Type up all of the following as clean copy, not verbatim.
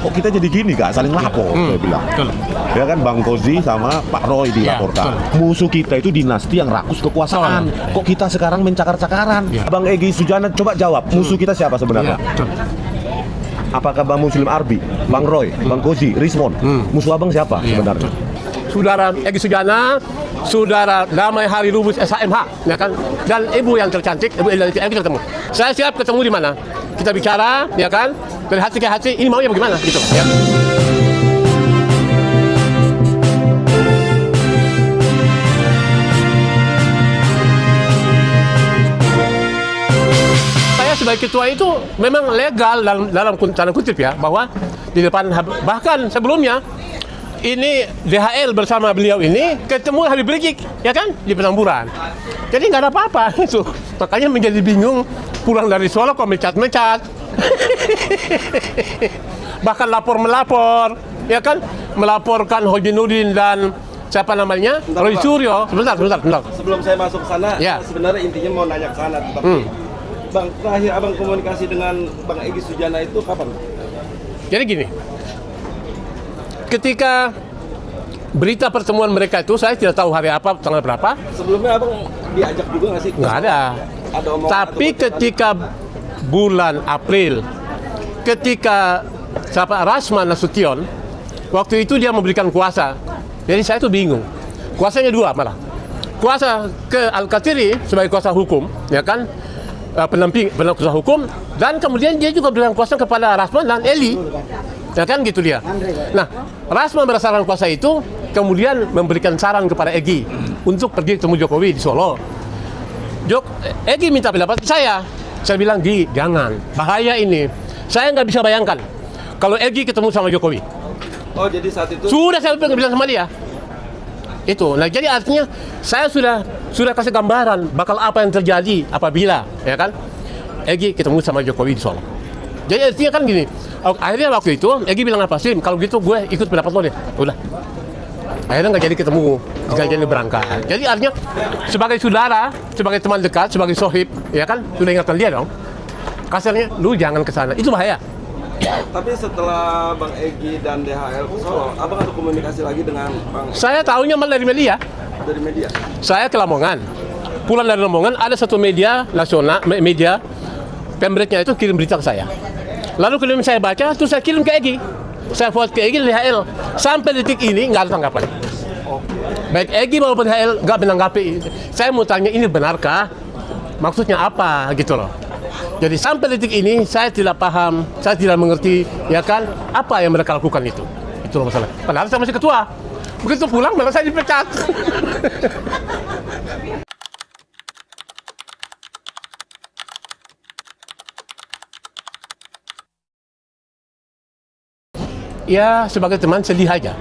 Kok kita jadi gini Kak, saling lapor, saya bilang. Ya kan Bang Kozi sama Pak Roy dilaporkan. Musuh kita itu dinasti yang rakus kekuasaan. Kok kita sekarang mencakar-cakaran? Bang Egy Sujana coba jawab, musuh kita siapa sebenarnya? Apakah Bang Muslim Arbi, Bang Roy, Bang Kozi, Rismon? Musuh abang siapa sebenarnya? Saudara Egy Sujana, saudara Damai Hari Lubis SHMH, ya kan? Dan ibu yang tercantik, ibu yang kita ketemu. Saya siap ketemu di mana? Kita bicara, ya kan? Dari hati ke hati, ini maunya bagaimana gitu, ya. Saya sebagai ketua itu memang legal dalam tanda kutip ya, bahwa di depan, bahkan sebelumnya ini DHL bersama beliau ini ketemu Habib Rizik, ya kan, di Petamburan. Jadi nggak ada apa-apa itu. Makanya menjadi bingung, pulang dari Solo kok mecat-mecat. Bahkan melapor, ya kan, melaporkan Hojinuddin dan siapa namanya, Roy Suryo. Sebentar. Sebelum saya masuk ke sana, ya. Sebenarnya intinya mau nanya ke sana, tapi Bang, terakhir abang komunikasi dengan Bang Egy Sujana itu kapan? Jadi gini, ketika berita pertemuan mereka itu, saya tidak tahu hari apa, tanggal berapa. Sebelumnya abang diajak juga nggak sih? Nggak ada. Tapi ketika bulan April, ketika siapa Rasman Nasution, waktu itu dia memberikan kuasa. Jadi saya tuh bingung. Kuasanya dua malah. Kuasa ke Al-Katiri sebagai kuasa hukum, ya kan, pendamping kuasa hukum, dan kemudian dia juga berikan kuasa kepada Rasman dan Eli, ya kan, gitu dia. Nah, Rasman berdasarkan kuasa itu kemudian memberikan saran kepada Egy untuk pergi ketemu Jokowi di Solo. Egy minta pendapat saya bilang, jangan, bahaya ini. Saya nggak bisa bayangkan kalau Egy ketemu sama Jokowi. Oh, jadi saat itu sudah saya bilang sama dia itu. Nah, jadi artinya saya sudah kasih gambaran bakal apa yang terjadi apabila, ya kan, Egy ketemu sama Jokowi di Solo. Jadi artinya kan gini, akhirnya waktu itu Egy bilang apa sih, kalau gitu gue ikut pendapat lo deh. Udah, akhirnya nggak jadi ketemu, nggak jadi berangkat. Jadi artinya sebagai saudara, sebagai teman dekat, sebagai sohib, ya kan, sudah ingatkan dia dong. Kasarnya, lu jangan ke sana, itu bahaya. Tapi setelah Bang Egy dan DHL ke Solo, abang ada komunikasi lagi dengan Bang? Saya tahunya malah dari media. Dari media? Saya ke Lamongan. Pulang dari Lamongan, ada satu media nasional, media pemretnya itu kirim berita ke saya. Lalu kemudian saya baca, terus saya kirim ke Egy. Saya forward ke Egy DHL. Sampai detik ini nggak ada tanggapan. Baik Egy maupun DHL nggak menanggapi. Saya mau tanya, ini benarkah? Maksudnya apa gitu loh. Jadi sampai detik ini saya tidak paham, saya tidak mengerti, ya kan, apa yang mereka lakukan itu. Itu loh masalah. Padahal saya masih ketua. Begitu pulang malah saya dipecat. Ya, sebagai teman sedih aja.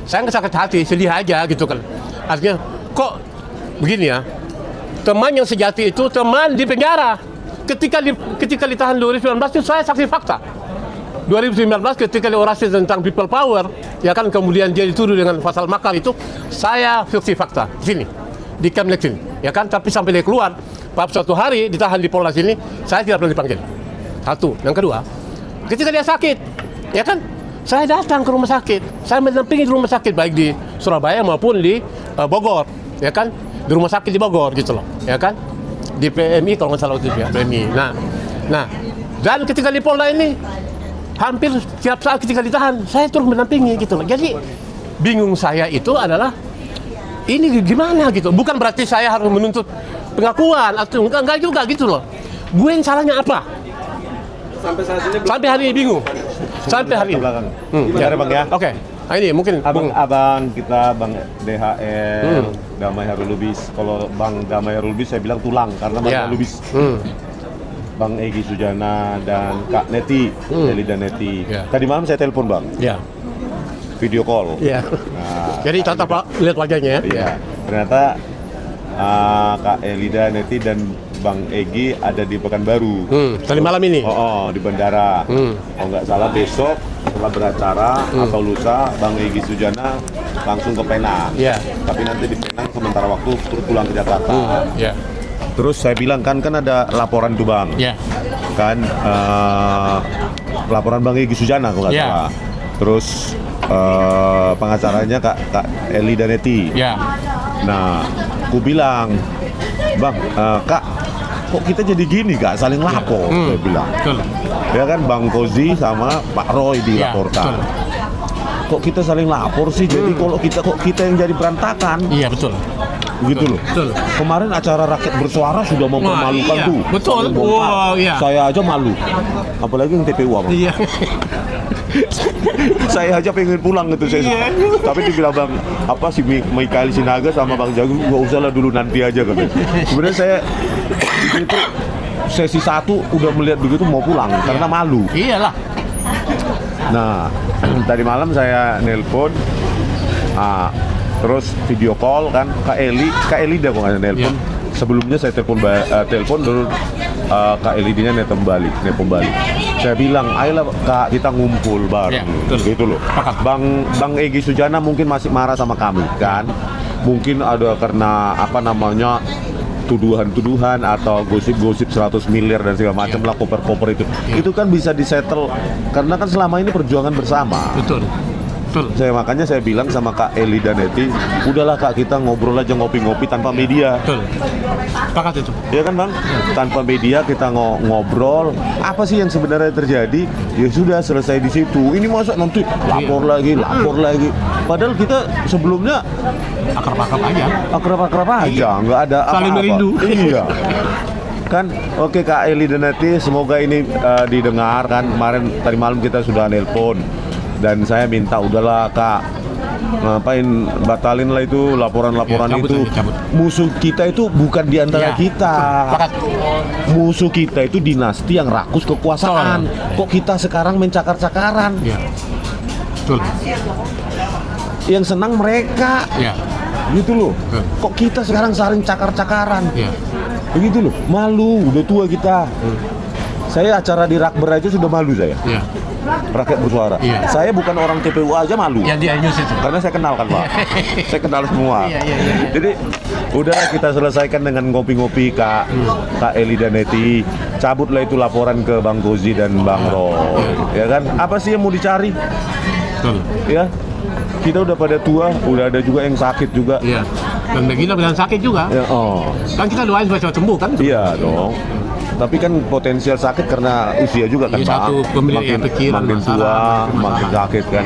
Saya nggak sakit hati, sedih aja gitu kan. Artinya, kok begini ya, teman yang sejati itu teman di penjara. Ketika ditahan 2019 itu saya saksi fakta. 2019 ketika orasi tentang people power, ya kan, kemudian dia dituduh dengan pasal makar itu, saya saksi fakta di sini, di Kemlek sini, ya kan. Tapi sampai dia keluar, suatu hari ditahan di Polda sini, saya tidak pernah dipanggil. Satu, yang kedua, ketika dia sakit, ya kan, saya datang ke rumah sakit, saya mendampingi di rumah sakit baik di Surabaya maupun di Bogor, ya kan, di rumah sakit di Bogor gitu loh, ya kan, di PMI kalau nggak salah itu ya, PMI. Nah, dan ketika di Polda ini, hampir setiap saat ketika ditahan, saya terus mendampingi gitu loh. Jadi bingung saya itu adalah ini gimana gitu. Bukan berarti saya harus menuntut pengakuan atau enggak juga gitu loh. Gue yang salahnya apa? Sampai saat ini sampai hari ini bingung. Sampai hari ini. Ya, Bang ya. Oke. Nah, ini mungkin abang kita Bang DHL, Damai Hairul Lubis. Kalau Bang Damai Hairul Lubis saya bilang tulang karena Bang Hairul Lubis. Bang Egy Sujana dan Kak Neti, Eli dan Neti. Tadi malam saya telepon Bang. Iya. Video call. Iya. Nah, jadi tatap lihat wajahnya ya. Iya. Ternyata Kak Eli dan Neti dan Bang Egy ada di Pekanbaru. Tadi malam ini. Di bandara. Kalau nggak salah besok setelah beracara atau lusa Bang Egy Sujana langsung ke Penang. Iya. Tapi nanti di Penang sementara waktu terus pulang ke Jakarta. Iya. Terus saya bilang kan ada laporan tuh Bang. Iya. Kan laporan Bang Egy Sujana kalau nggak Iya. salah. Terus pengacaranya Kak Eli Daneti. Ya. Nah, aku bilang, Bang, Kak, kok kita jadi gini Kak, saling lapor, saya bilang. Betul. Ya kan Bang Kozi sama Pak Roy dilaporkan. betul. Kok kita saling lapor sih? Jadi kalau kita yang jadi berantakan, Iya, betul. gitu loh. Betul. Kemarin acara rakyat bersuara sudah mempermalukan iya. tuh. Betul. Saling bongkar. Wow, iya. Saya aja malu. Apalagi yang TPU apa? Iya. Saya aja pengen pulang gitu saya. Iya. Tapi dibilang Bang si Mikael Sinaga sama Bang Jagung nggak usah lah dulu nanti aja kan. Sebenarnya saya itu sesi 1 udah melihat begitu mau pulang karena malu. Iyalah. Nah, tadi malam saya nelpon, terus video call kan Kak Eli dah kok nggak nelpon. Sebelumnya saya telepon dulu Kak Eli dia nelpon balik. Saya bilang, ayolah Kak kita ngumpul bareng, gitu loh. Bang Egy Sujana mungkin masih marah sama kami kan, mungkin ada karena tuduhan-tuduhan atau gosip-gosip 100 miliar dan segala macam lah koper-koper itu kan bisa disettle karena kan selama ini perjuangan bersama. Betul. Makanya saya bilang sama Kak Eli Daneti, udahlah Kak kita ngobrol aja ngopi-ngopi tanpa media. Betul. Sepakat itu. Ya kan Bang? Tanpa media kita ngobrol apa sih yang sebenarnya terjadi, ya sudah selesai di situ. Ini masa nanti lapor lagi. Padahal kita sebelumnya akrab-akrab aja, nggak ada apa-apa. Saling merindu. Iya. Kan oke Kak Eli Daneti, semoga ini didengar kan. Kemarin tadi malam kita sudah nelpon dan saya minta udahlah Kak, ngapain batalin lah itu laporan-laporan itu. Cabut. Musuh kita itu bukan di antara kita. Musuh kita itu dinasti yang rakus kekuasaan. Kok kita sekarang mencakar-cakaran? Iya. Betul. Yang senang mereka. Iya. Gitu loh. Kok kita sekarang saling cakar-cakaran? Iya. Begitu loh. Malu, udah tua kita. Saya acara di Rakber aja sudah malu saya. Iya. Rakyat bersuara. Iya. Saya bukan orang TPU aja malu. Yang di News itu. Karena saya kenal kan Pak. Saya kenal semua. Iya. Jadi udah kita selesaikan dengan ngopi-ngopi Kak Eli Daneti. Cabutlah itu laporan ke Bang Kozi dan Bang Roy. Ya kan? Apa sih yang mau dicari? Betul. Ya. Kita udah pada tua, udah ada juga yang sakit juga. Iya. Dan begini dengan sakit juga. Ya, Kan kita doain supaya cepat sembuh kan? Iya dong. Tapi kan potensial sakit karena usia juga kan Iya, Pak. satu pemilihan pikiran, makin tua, masalah. makin sakit kan.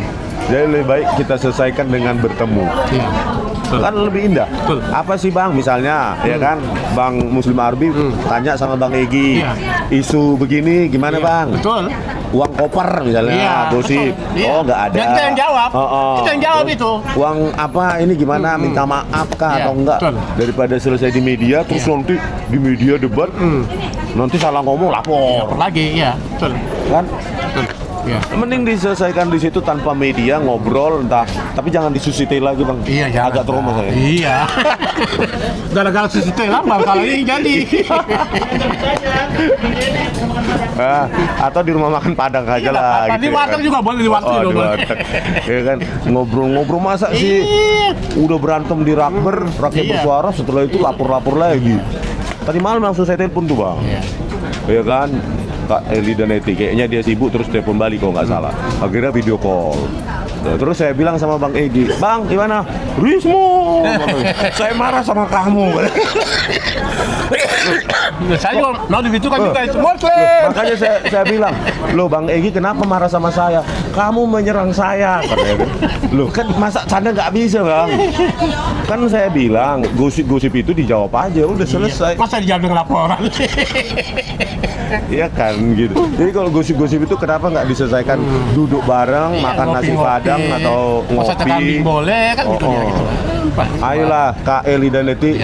Jadi lebih baik kita selesaikan dengan bertemu. Iya. Betul. Kan lebih indah. Betul. Apa sih Bang misalnya ya kan Bang Muslim Arbi tanya sama Bang Egy, Iya. isu begini gimana Iya. Bang? Betul. Uang koper misalnya, Iya, gosip. betul. Iya. Oh nggak ada. Dan kita yang jawab. Kita yang jawab Terus, itu. Uang apa ini gimana? Minta maaf kah Iya, atau enggak? betul. Daripada selesai di media, terus nanti di media debat, nanti salah ngomong lapor, Lagi, iya. Betul. kan? Betul. Iya. Mending diselesaikan di situ tanpa media ngobrol entah, tapi jangan disusiti lagi Bang. Iya, jangan. Agak trauma saya. Iya. Gara-gara CCTV lama kalau ini jadi. Atau di rumah makan Padang aja lah. Di warteg juga boleh, di warteg juga boleh. Ya kan, ngobrol-ngobrol masa sih udah berantem di Rakber, rakyat bersuara, setelah itu lapor-lapor lagi. Tadi malam langsung saya telepon tuh Bang. Ya kan, Kak Eli Daneti, kayaknya dia sibuk terus telepon balik kalau nggak salah. Akhirnya video call. Nah, terus saya bilang sama Bang Egy, Bang gimana? Rismo, saya marah sama kamu. Saya juga mau dibitukan juga itu. Makanya saya bilang, loh Bang Egy kenapa marah sama saya? Kamu menyerang saya, katanya. Loh kan masa canda nggak bisa Bang? Kan saya bilang gosip-gosip itu dijawab aja, udah selesai. Masa dijawab dengan laporan? Iya kan gitu. Jadi kalau gosip-gosip itu kenapa nggak diselesaikan duduk bareng, makan nasi padang atau Masa ngopi? boleh kan gitu ya gitu. Ayolah Kak Eli Daneti,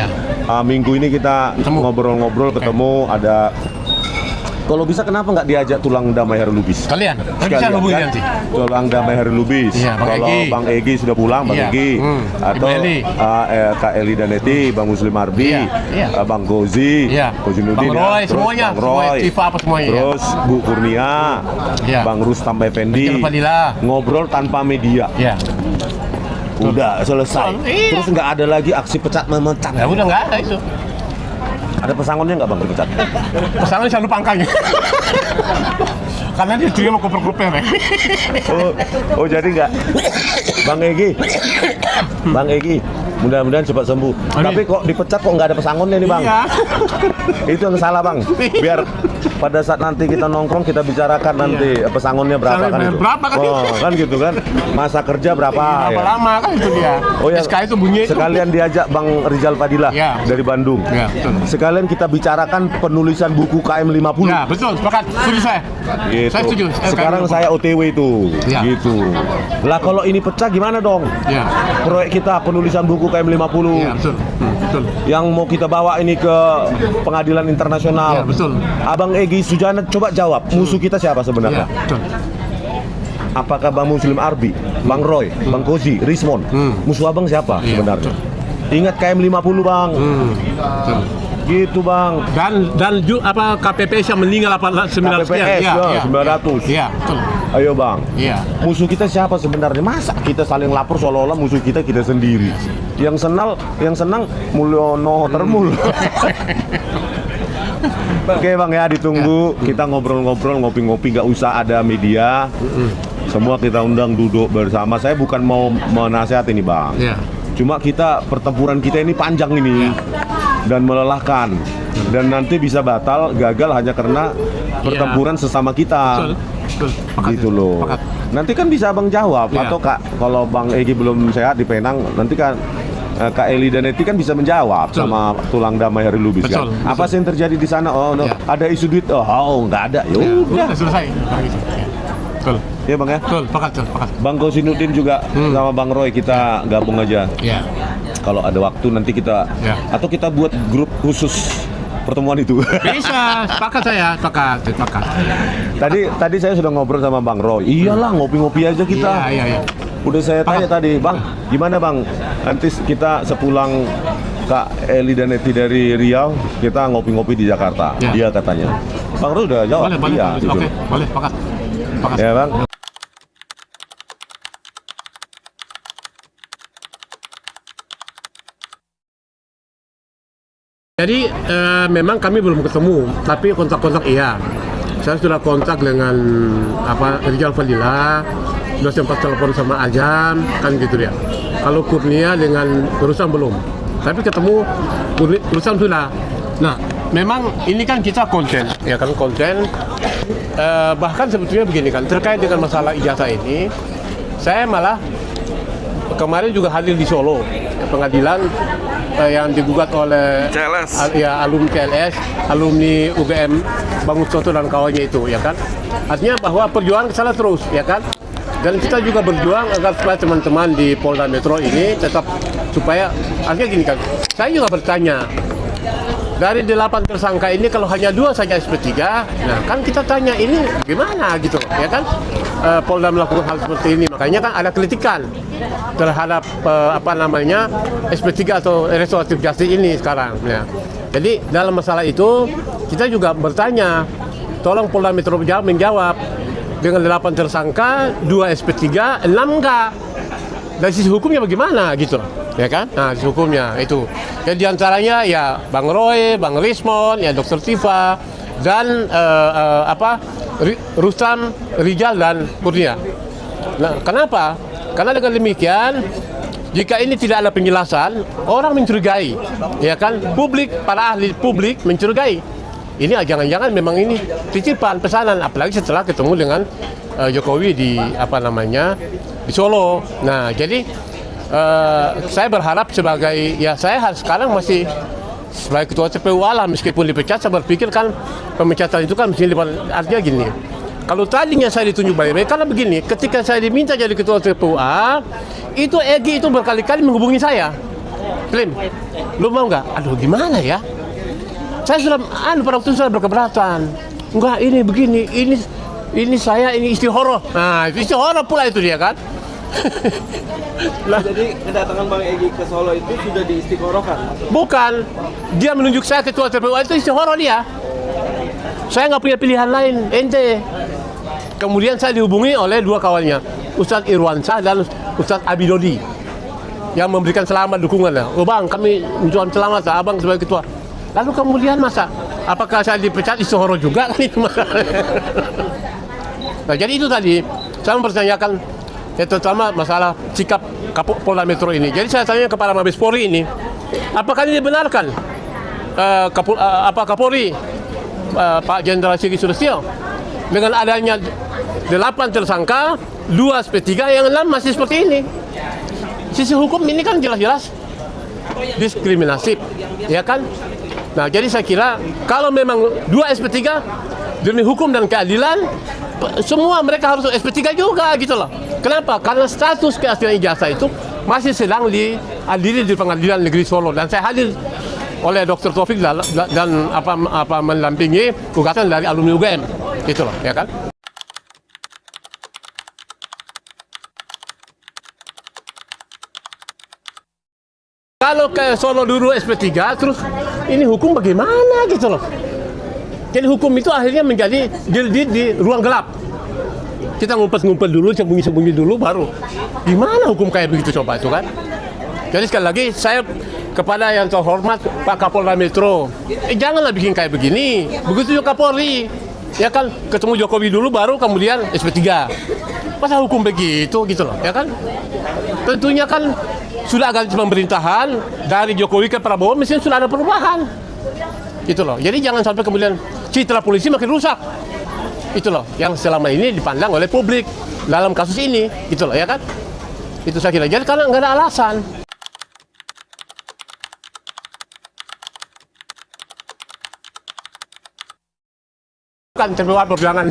minggu ini kita ngobrol-ngobrol ketemu ada. Kalau bisa kenapa nggak diajak tulang damai Heru Lubis? Kalian bisa hubungi kan? nanti. Tulang damai Heru Lubis. Iya, Kalau Bang Egy sudah pulang, Bang Egy atau Kak Eli Daneti, Bang Muslim Arbi, Bang Kozi, Kozi Nudin, Bang Roy, terus semuanya, Bang Roy, Tifa apa semuanya. terus Bu Kurnia, Bang Rustam Effendi, ngobrol tanpa media. Iya. Udah selesai. Terus nggak ada lagi aksi pecat memecat. Ya udah nggak ada itu. Ada pesangonnya nggak Bang dipecat? Pesangon selalu pangkangnya. Karena dia terima koper-koper. Oh jadi nggak, Bang Egy, Bang Egy, mudah-mudahan cepat sembuh. Amin. Tapi kok dipecat kok nggak ada pesangonnya nih Bang? Iya. Itu yang salah Bang. Biar pada saat nanti kita nongkrong kita bicarakan nanti pesangonnya berapa kan itu. Berapa kan itu? Oh, kan gitu kan. Masa kerja berapa? Berapa lama kan itu dia. Oh ya. SK itu bunyi itu. Sekalian diajak Bang Rizal Fadilah Ya. dari Bandung. Ya, betul. Sekalian kita bicarakan penulisan buku KM 50. Ya, betul. Sepakat. Setuju saya. Gitu. Saya setuju. Sekarang saya OTW itu. Ya. Gitu. Lah kalau ini pecah gimana dong? Ya. Proyek kita penulisan buku KM 50 Ya, betul. Betul. yang mau kita bawa ini ke pengadilan internasional. Ya, betul. Abang Egy Sujana coba jawab, musuh kita siapa Ya, sebenarnya? betul. Apakah Bang Muslim Arbi, Bang Roy, Bang Kozi, Rismon? Musuh abang siapa Iya, sebenarnya? betul. Ingat KM 50 Bang. Betul. Gitu Bang. Dan apa KPPS yang meninggal 800 KPPS ya, 900. Iya, betul. Ayo Bang. Iya. Musuh kita siapa sebenarnya? Masa kita saling lapor seolah-olah musuh kita sendiri. Yang senang Mulyono Termul. Oke Bang ya, ditunggu. Kita ngobrol-ngobrol, ngopi-ngopi, nggak usah ada media. Semua kita undang duduk bersama. Saya bukan mau menasihati nih Bang. Iya. Cuma pertempuran kita ini panjang ini dan melelahkan. Dan nanti bisa gagal hanya karena pertempuran sesama kita. Betul. Betul. Sepakat. Gitu loh. Sepakat. Nanti kan bisa Abang jawab Iya. atau Kak, kalau Bang Egy belum sehat di Penang, nanti kan Kak Eli dan Eti kan bisa menjawab Betul. sama tulang damai Hari Lubis kan. Betul, Apa betul. sih yang terjadi di sana? Oh, no. Iya. Ada isu duit. Oh, nggak ada. Ya Ya, udah. udah selesai. Begitu. Ya. Betul. Ya Bang ya. Betul. Sepakat. Sepakat. Bang Kosinudin juga sama Bang Roy kita gabung aja. Ya. Kalau ada waktu nanti kita Ya. atau kita buat grup khusus pertemuan itu. Bisa. Sepakat saya. Sepakat. Tadi saya sudah ngobrol sama Bang Roy. Iyalah ngopi-ngopi aja kita. Iya. Udah saya tanya tadi, Bang, gimana Bang? Nanti kita sepulang Kak Eli dan Eti dari Riau, kita ngopi-ngopi di Jakarta. Ya. Dia katanya. Bang Roy udah jawab. Boleh. Iya, Oke. jujur. Boleh. Sepakat. Ya Bang. Jadi memang kami belum ketemu, tapi kontak-kontak iya. Saya sudah kontak dengan Rizal Fadilah, sudah sempat telepon sama Ajam, kan gitu ya. Kalau Kurnia dengan Rusam belum, tapi ketemu Rusam sudah. Nah, memang ini kan kita konten, ya kan konten. Bahkan sebetulnya begini kan, terkait dengan masalah ijazah ini, saya malah kemarin juga hadir di Solo, pengadilan yang digugat oleh CLS. Alumni CLS, alumni UGM Bangun Soto dan kawannya itu, ya kan. Artinya bahwa perjuangan kesana terus, ya kan. Dan kita juga berjuang agar supaya teman-teman di Polda Metro ini tetap supaya artinya gini kan. Saya juga bertanya, dari 8 tersangka ini kalau hanya 2 saja SP3, nah kan kita tanya ini gimana gitu, ya kan? Polda melakukan hal seperti ini, makanya kan ada kritikan terhadap SP3 atau restoratif justice ini sekarang. Ya. Jadi dalam masalah itu kita juga bertanya, tolong Polda Metro Jaya menjawab dengan 8 tersangka, 2 SP3, 6 enggak. Dari sisi hukumnya bagaimana gitu, ya kan? Nah, sisi hukumnya itu. Jadi diantaranya ya Bang Roy, Bang Rismon, ya Dr. Tifa, dan Rustam, Rizal dan Kurnia. Nah, kenapa? Karena dengan demikian, jika ini tidak ada penjelasan, orang mencurigai, ya kan? Para ahli publik mencurigai. Ini jangan-jangan memang ini titipan pesanan, apalagi setelah ketemu dengan Jokowi di di Solo. Nah, jadi saya berharap saya sekarang masih sebagai ketua TPU meskipun dipecat, saya berpikir kan pemecatan itu kan mesti artinya gini. Kalau tadinya saya ditunjuk baik-baik, karena begini, ketika saya diminta jadi ketua TPU itu Egy itu berkali-kali menghubungi saya. Klim, lu mau nggak? Aduh, gimana ya? Saya sudah, pada waktu itu saya berkeberatan. Enggak, ini begini, ini saya, ini istihoroh. Nah, istihoroh pula itu dia kan. Jadi kedatangan Bang Egy ke Solo itu sudah diistiqorohkan? Bukan, dia menunjuk saya ketua TPU itu istihoroh dia. Saya nggak punya pilihan lain, ente. Kemudian saya dihubungi oleh 2 kawannya, Ustadz Irwansyah dan Ustadz Abidodi, yang memberikan selamat dukungannya. Oh Bang, kami mengucapkan selamat Abang sebagai ketua. Lalu kemudian apakah saya dipecat istihoroh juga? Nah, jadi itu tadi saya mempertanyakan terutama masalah sikap Kapolda Metro ini. Jadi saya tanya kepada Mabes Polri ini, apakah ini dibenarkan Kapolri Pak Jenderal Sigit Sudistyo dengan adanya 8 tersangka, 2 SP3 yang 6 masih seperti ini. Sisi hukum ini kan jelas-jelas diskriminatif, ya kan? Nah, jadi saya kira kalau memang 2 SP3 demi hukum dan keadilan, semua mereka harus SP3 juga gitu loh. Kenapa? Karena status keaslian ijazah itu masih sedang diadili di Pengadilan Negeri Solo, dan saya hadir oleh Dr. Taufik dan mendampingi gugatan dari alumni UGM gitu loh, ya kan? Kalau ke Solo dulu SP3, terus ini hukum bagaimana gitu loh. Jadi hukum itu akhirnya menjadi di ruang gelap. Kita ngumpet-ngumpet dulu, sembunyi-sembunyi dulu, baru gimana hukum kayak begitu coba itu kan. Jadi sekali lagi saya kepada yang terhormat Pak Kapolda Metro, janganlah bikin kayak begini. Begitu juga Kapolri, ya kan, ketemu Jokowi dulu baru kemudian SP3. Masa hukum begitu gitu loh, ya kan? Tentunya kan sudah ganti pemerintahan dari Jokowi ke Prabowo, mesti sudah ada perubahan. Gitu loh. Jadi jangan sampai kemudian citra polisi makin rusak. Itu loh yang selama ini dipandang oleh publik dalam kasus ini, gitu loh, ya kan? Itu saya kira. Jadi karena nggak ada alasan. Bukan terbawa perjuangan.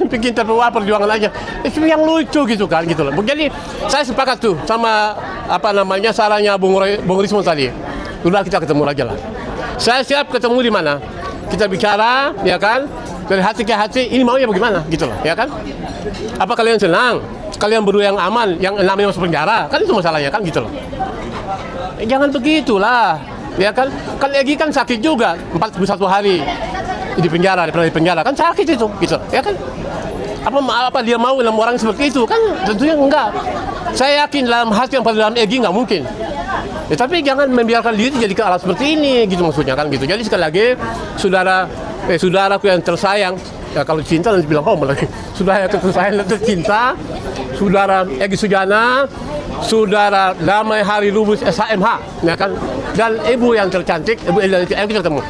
Bikin terbawa perjuangan aja. Itu yang lucu gitu kan, gitu loh. Jadi saya sepakat tuh sama sarannya Bung Rismon tadi. Udah kita ketemu aja lah. Saya siap ketemu di mana? Kita bicara, ya kan? Dari hati ke hati, ini maunya bagaimana, gitu loh, ya kan? Apa kalian senang? Kalian berdua yang aman, yang namanya masuk penjara, kan itu masalahnya kan, gitu loh. Jangan begitulah, ya kan? Kan Egy kan sakit juga, 41 hari di penjara, di penjara, kan sakit itu, gitu, ya kan? Apa dia mau 6 orang seperti itu? Kan tentunya enggak. Saya yakin dalam hati yang paling dalam Egy nggak mungkin. Ya, tapi jangan membiarkan diri jadi ke alat seperti ini, gitu maksudnya kan, gitu. Jadi sekali lagi, saudaraku yang tersayang, ya kalau cinta nanti bilang lagi. Saudara yang tersayang dan tercinta, saudara Egy Sujana, saudara Damai Hari Lubis SHMH, ya kan, dan ibu yang tercantik, ibu Elizabeth Egy ketemu.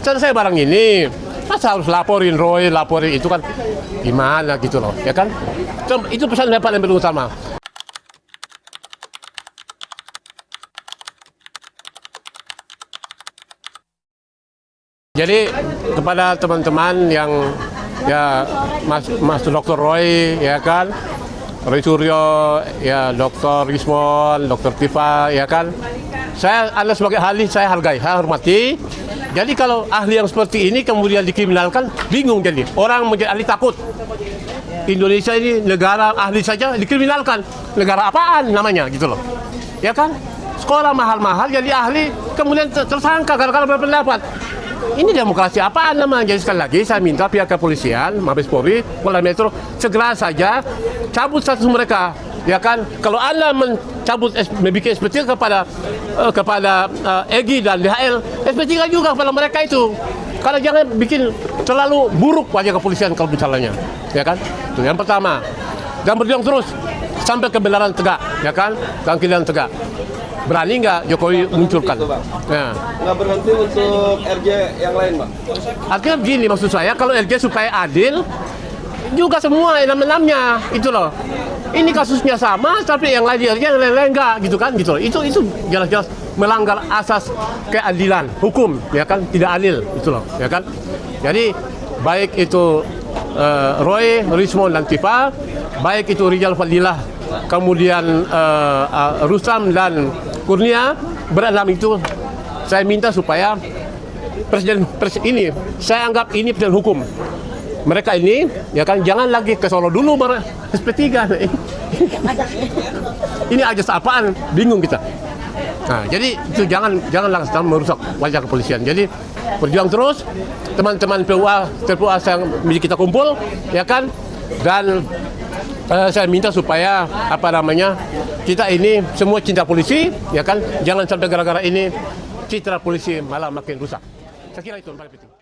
Selesai barang ini, masa harus laporin Roy, laporin itu kan, gimana gitu loh, ya kan? Itu pesan yang paling utama. Jadi kepada teman-teman yang ya Mas Dr. Roy, ya kan, Roy Suryo, ya Dr. Rismon, Dr. Tifa, ya kan, Anda sebagai ahli saya hargai, saya hormati. Jadi kalau ahli yang seperti ini kemudian dikriminalkan, bingung jadi. Orang menjadi ahli takut. Indonesia ini negara ahli saja dikriminalkan. Negara apaan namanya gitu loh. Ya kan? Sekolah mahal-mahal jadi ahli, kemudian tersangka gara-gara berpendapat. Ini demokrasi apaan namanya? Jadi sekali lagi saya minta pihak kepolisian, Mabes Polri, Polda Metro segera saja cabut status mereka. Ya kan, kalau Anda mencabut membuat SP3 kepada Egy dan DHL, SP3 juga kepada mereka itu. Karena jangan bikin terlalu buruk wajah kepolisian kalau bicaranya, ya kan? Itu yang pertama. Dan berjuang terus sampai kebenaran tegak, ya kan? Dan keadilan tegak. Berani nggak Jokowi munculkan? Ya. Nggak berhenti untuk RJ yang lain, Pak? Artinya begini, maksud saya kalau RJ supaya adil, juga semua enam-enamnya, itu loh. Ini kasusnya sama, tapi yang lain enggak, gitu kan, gitu loh. Itu jelas-jelas melanggar asas keadilan hukum, ya kan, tidak adil, itu loh, ya kan. Jadi baik itu Roy, Rismon dan Tifa, baik itu Rijal Fadilah, kemudian Rustam dan Kurnia, berenam itu saya minta supaya presiden ini, saya anggap ini presiden hukum. Mereka ini, ya kan, jangan lagi ke Solo dulu baru SP3. Ini aja apaan? Bingung kita. Nah, jadi itu jangan langsung merusak wajah kepolisian. Jadi berjuang terus, teman-teman PUA yang kita kumpul, ya kan, dan saya minta supaya kita ini semua cinta polisi, ya kan, jangan sampai gara-gara ini citra polisi malah makin rusak. Saya kira itu yang paling penting.